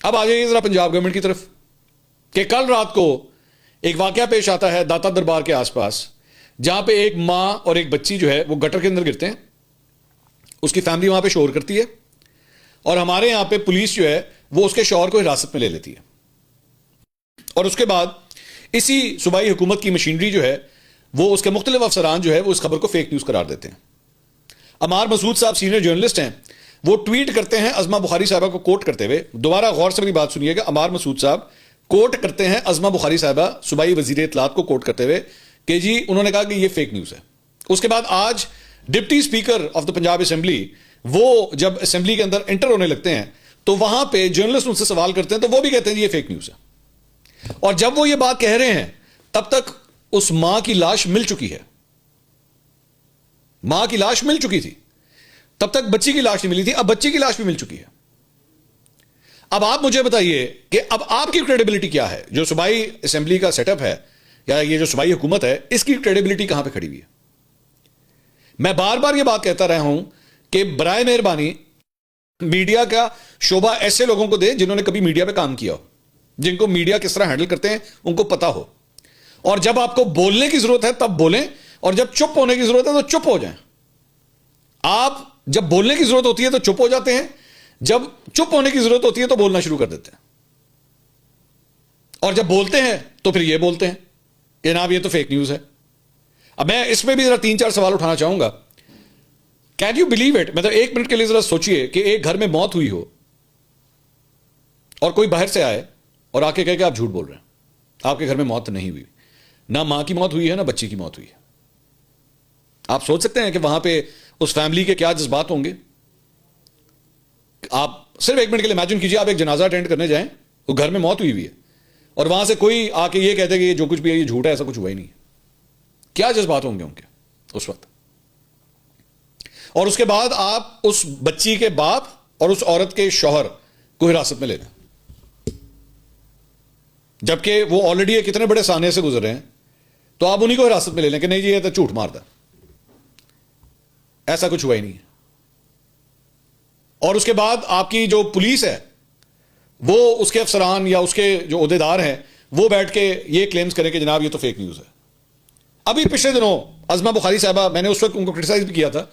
اب آ جائیے ذرا پنجاب گورنمنٹ کی طرف کہ کل رات کو ایک واقعہ پیش آتا ہے داتا دربار کے آس پاس جہاں پہ ایک ماں اور ایک بچی جو ہے وہ گٹر کے اندر گرتے ہیں. اس کی فیملی وہاں پہ شور کرتی ہے اور ہمارے یہاں پہ پولیس جو ہے وہ اس کے شوہر کو حراست میں لے لیتی ہے. اور اس کے بعد اسی صوبائی حکومت کی مشینری جو ہے وہ اس کے مختلف افسران جو ہے وہ اس خبر کو فیک نیوز قرار دیتے ہیں. عمار مسعود صاحب سینئر جرنلسٹ ہیں, وہ ٹویٹ کرتے ہیں عظمہ بخاری صاحبہ کو کوٹ کرتے ہوئے, دوبارہ غور سے میری بات سنیے گا, عمار مسعود صاحب کوٹ کرتے ہیں عظمہ بخاری صاحبہ صوبائی وزیر اطلاعات کو کوٹ کرتے ہوئے کہ جی انہوں نے کہا کہ یہ فیک نیوز ہے. اس کے بعد آج deputy speaker of the Punjab assembly وہ جب اسمبلی کے اندر انٹر ہونے لگتے ہیں تو وہاں پہ جرنلسٹ ان سے سوال کرتے ہیں تو وہ بھی کہتے ہیں یہ فیک نیوز ہے. اور جب وہ یہ بات کہہ رہے ہیں تب تک اس ماں کی لاش مل چکی ہے, ماں کی لاش مل چکی تھی, تب تک بچی کی لاش نہیں ملی تھی, اب بچی کی لاش بھی مل چکی ہے. اب آپ مجھے بتائیے کہ اب آپ کی کریڈیبلٹی کیا ہے؟ جو صوبائی اسمبلی کا سیٹ اپ ہے یا یہ جو صوبائی حکومت ہے اس کی کریڈیبلٹی کہاں پہ کھڑی ہوئی ہے؟ میں بار بار یہ بات کہتا رہا ہوں کہ برائے مہربانی میڈیا کا شعبہ ایسے لوگوں کو دے جنہوں نے کبھی میڈیا پہ کام کیا ہو, جن کو میڈیا کس طرح ہینڈل کرتے ہیں ان کو پتا ہو, اور جب آپ کو بولنے کی ضرورت ہے تب بولیں, اور جب چپ ہونے کی ضرورت ہے تو چپ ہو جائیں. آپ جب بولنے کی ضرورت ہوتی ہے تو چپ ہو جاتے ہیں, جب چپ ہونے کی ضرورت ہوتی ہے تو بولنا شروع کر دیتے ہیں, اور جب بولتے ہیں تو پھر یہ بولتے ہیں کہ جناب یہ تو فیک نیوز ہے. اب میں اس میں بھی ذرا 3-4 سوال اٹھانا چاہوں گا. کین یو بلیو اٹ, مطلب ایک منٹ کے لیے ذرا سوچئے کہ ایک گھر میں موت ہوئی ہو اور کوئی باہر سے آئے اور آ کے کہے کہ آپ جھوٹ بول رہے ہیں, آپ کے گھر میں موت نہیں ہوئی, نہ ماں کی موت ہوئی ہے نہ بچی کی موت ہوئی ہے. آپ سوچ سکتے ہیں کہ وہاں پہ اس فیملی کے کیا جذبات ہوں گے؟ آپ صرف ایک منٹ کے لیے امیجن کیجیے, آپ ایک جنازہ اٹینڈ کرنے جائیں, وہ گھر میں موت ہوئی ہوئی ہے اور وہاں سے کوئی آ کے یہ کہتے کہ یہ جو کچھ بھی ہے یہ جھوٹ ہے, ایسا کچھ ہوا ہی نہیں. کیا جذبات ہوں گے ان کے اس وقت؟ اور اس کے بعد آپ اس بچی کے باپ اور اس عورت کے شوہر کو حراست میں لے لیں, جبکہ وہ آلریڈی کتنے بڑے سانے سے گزر رہے ہیں, تو آپ انہیں کو حراست میں لے لیں کہ نہیں جی یہ تو جھوٹ مارتا, ایسا کچھ ہوا ہی نہیں ہے. اور اس کے بعد آپ کی جو پولیس ہے وہ اس کے افسران یا اس کے جو عہدیدار ہیں وہ بیٹھ کے یہ کلیمز کریں کہ جناب یہ تو فیک نیوز ہے. ابھی پچھلے دنوں عظمہ بخاری صاحبہ, میں نے اس وقت ان کو کرٹیسائز بھی کیا تھا,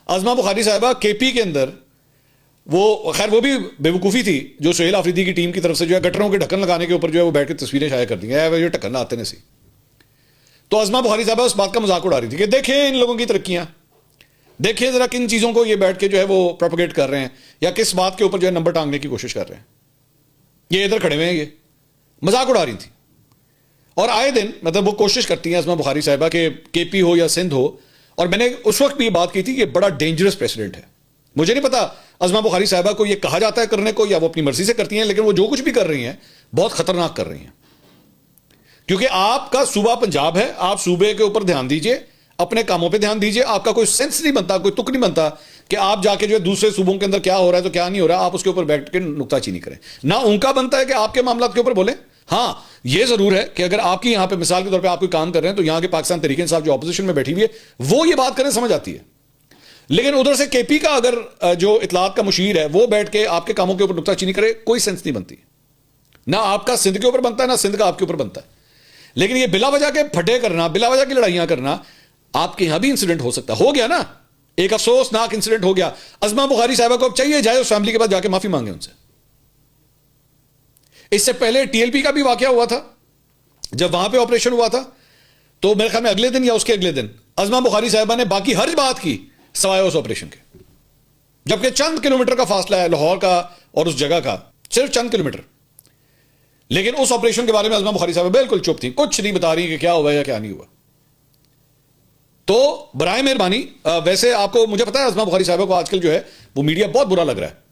عظمہ بخاری صاحبہ کے پی کے اندر وہ خیر وہ بھی بے وقوفی تھی جو سہیل آفریدی کی ٹیم کی طرف سے جو ہے گٹروں کے ڈھکن لگانے کے اوپر جو ہے وہ بیٹھ کے تصویریں شائع کر دی ہیں, یہ ڈھکن آتے نہیں سی. تو عظمہ بخاری صاحبہ اس بات کا مذاق اڑا رہی تھی کہ دیکھیں ان لوگوں کی ترقیاں, دیکھیں ذرا کن چیزوں کو یہ بیٹھ کے جو ہے وہ پروپیگیٹ کر رہے ہیں یا کس بات کے اوپر جو ہے نمبر ٹانگنے کی کوشش کر رہے ہیں, یہ ادھر کھڑے ہوئے ہیں, یہ مذاق اڑا رہی تھی. اور آئے دن مطلب وہ کوشش کرتی ہیں عظمہ بخاری صاحبہ کہ کے پی ہو یا سندھ ہو, اور میں نے اس وقت بھی یہ بات کی تھی کہ بڑا ڈینجرس پریسیڈنٹ ہے. مجھے نہیں پتا عظمہ بخاری صاحبہ کو یہ کہا جاتا ہے کرنے کو یا وہ اپنی مرضی سے کرتی ہیں, لیکن وہ جو کچھ بھی کر رہی ہیں بہت خطرناک کر رہی ہیں, کیونکہ آپ کا صوبہ پنجاب ہے, آپ صوبے کے اوپر دھیان دیجئے, اپنے کاموں پہ دھیان دیجئے. آپ کا کوئی سینس نہیں بنتا, کوئی تک نہیں بنتا کہ آپ جا کے جو ہے دوسرے صوبوں کے اندر کیا ہو رہا ہے تو کیا نہیں ہو رہا آپ اس کے اوپر بیٹھ کے نکتہ چینی کریں. نہ ان کا بنتا ہے کہ آپ کے معاملات کے اوپر بولیں. ہاں یہ ضرور ہے کہ اگر آپ کی یہاں پہ مثال کے طور پہ آپ کوئی کام کر رہے ہیں تو یہاں کے پاکستان تحریک انصاف جو اپوزیشن میں بیٹھی ہوئی ہے وہ یہ بات کریں سمجھ آتی ہے, لیکن ادھر سے کے پی کا اگر جو اطلاعات کا مشیر ہے وہ بیٹھ کے آپ کے کاموں کے اوپر نکتہ چینی کرے, کوئی سینس نہیں بنتی. نہ آپ کا سندھ کے اوپر بنتا ہے نہ سندھ کا آپ کے اوپر بنتا ہے. لیکن یہ بلا وجہ کے پھڈے کرنا, بلا وجہ کی لڑائیاں کرنا, آپ کے یہاں بھی انسیڈنٹ ہو سکتا, ہو گیا نا, ایک افسوسناک انسیڈنٹ ہو گیا. عظمہ بخاری صاحبہ کو اب چاہیے جائے اس فیملی کے بعد جا کے معافی مانگے ان سے. اس سے پہلے ٹی ایل پی کا بھی واقعہ ہوا تھا, جب وہاں پہ آپریشن ہوا تھا تو میرے خیال میں اگلے دن یا اس کے اگلے دن عظمہ بخاری صاحبہ نے باقی ہر بات کی سوائے اس آپریشن کے, جبکہ چند کلومیٹر کا فاصلہ ہے لاہور کا اور اس جگہ کا, صرف چند کلومیٹر. لیکن اس آپریشن کے بارے میں عظمہ بخاری صاحبہ بالکل چپ تھی, کچھ نہیں بتا رہی کہ کیا ہوا یا کیا نہیں ہوا. تو برائے مہربانی, ویسے آپ کو مجھے پتا ہے عظمہ بخاری صاحبہ کو آج کل جو ہے وہ میڈیا بہت برا لگ رہا ہے.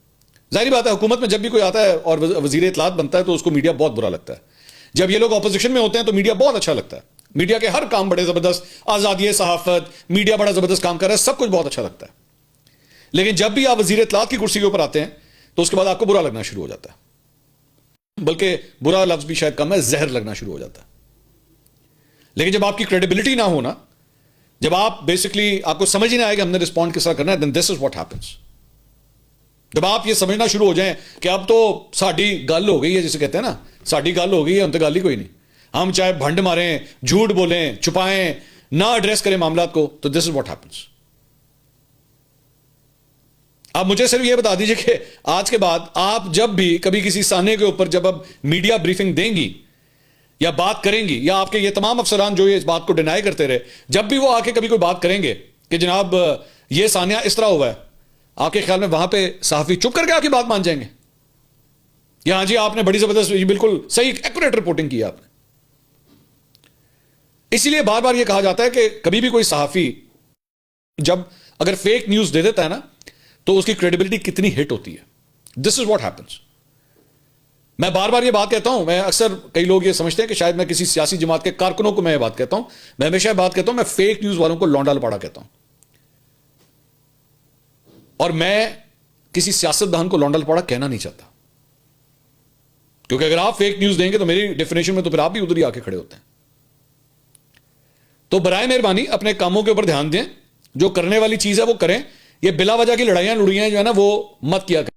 ظاہری بات ہے حکومت میں جب بھی کوئی آتا ہے اور وزیر اطلاعات بنتا ہے تو اس کو میڈیا بہت برا لگتا ہے. جب یہ لوگ اپوزیشن میں ہوتے ہیں تو میڈیا بہت اچھا لگتا ہے, میڈیا کے ہر کام بڑے زبردست, آزادی صحافت, میڈیا بڑا زبردست کام کر رہا ہے, سب کچھ بہت اچھا لگتا ہے. لیکن جب بھی آپ وزیر اطلاعات کی کرسی کے اوپر آتے ہیں تو اس کے بعد آپ کو برا لگنا شروع ہو جاتا ہے, بلکہ برا لفظ بھی شاید کم ہے, زہر لگنا شروع ہو جاتا ہے. لیکن جب آپ کی کریڈیبلٹی نہ ہونا, جب آپ بیسکلی آپ کو سمجھ ہی نہ آئے کہ ہم نے رسپونڈ کس طرح کرنا ہے, then this is what happens. جب آپ یہ سمجھنا شروع ہو جائیں کہ اب تو ساڈی گل ہو گئی ہے، جسے کہتے ہیں نا ساڈی گل ہو گئی ہے، ہم تو گل ہی کوئی نہیں، ہم چاہے بھنڈ ماریں، جھوٹ بولیں، چھپائیں، نہ ایڈریس کریں معاملات کو، تو دس از واٹ ہیپنس. آپ مجھے صرف یہ بتا دیجئے کہ آج کے بعد آپ جب بھی کبھی کسی سانے کے اوپر جب اب میڈیا بریفنگ دیں گی یا بات کریں گی، یا آپ کے یہ تمام افسران جو اس بات کو ڈینائی کرتے رہے، جب بھی وہ آ کے کبھی کوئی بات کریں گے کہ جناب یہ سانیہ اس طرح ہوا ہے، آپ کے خیال میں وہاں پہ صحافی چپ کر کے آپ کی بات مان جائیں گے؟ یا ہاں جی آپ نے بڑی زبردست، بالکل صحیح ایکوریٹ رپورٹنگ کی آپ نے. اسی لیے بار بار یہ کہا جاتا ہے کہ کبھی بھی کوئی صحافی جب اگر فیک نیوز دے دیتا ہے نا تو اس کی کریڈیبلٹی کتنی ہٹ ہوتی ہے. دس از واٹ ہیپنس. میں بار بار یہ بات کہتا ہوں، میں اکثر کئی لوگ یہ سمجھتے ہیں کہ شاید میں کسی سیاسی جماعت کے کارکنوں کو میں یہ بات کہتا ہوں، میں ہمیشہ یہ بات کہتا ہوں، میں فیک نیوز والوں کو لونڈا لپاڑا کہتا ہوں. اور میں کسی سیاستدان کو لونڈا لپاڑا کہنا نہیں چاہتا، کیونکہ اگر آپ فیک نیوز دیں گے تو میری ڈیفینیشن میں تو پھر آپ بھی ادھر ہی آ کے کھڑے ہوتے ہیں. تو برائے مہربانی اپنے کاموں کے اوپر دھیان دیں، جو کرنے والی چیز ہے وہ کریں. یہ بلا وجہ کی لڑائیاں جو ہے نا وہ مت کیا کریں.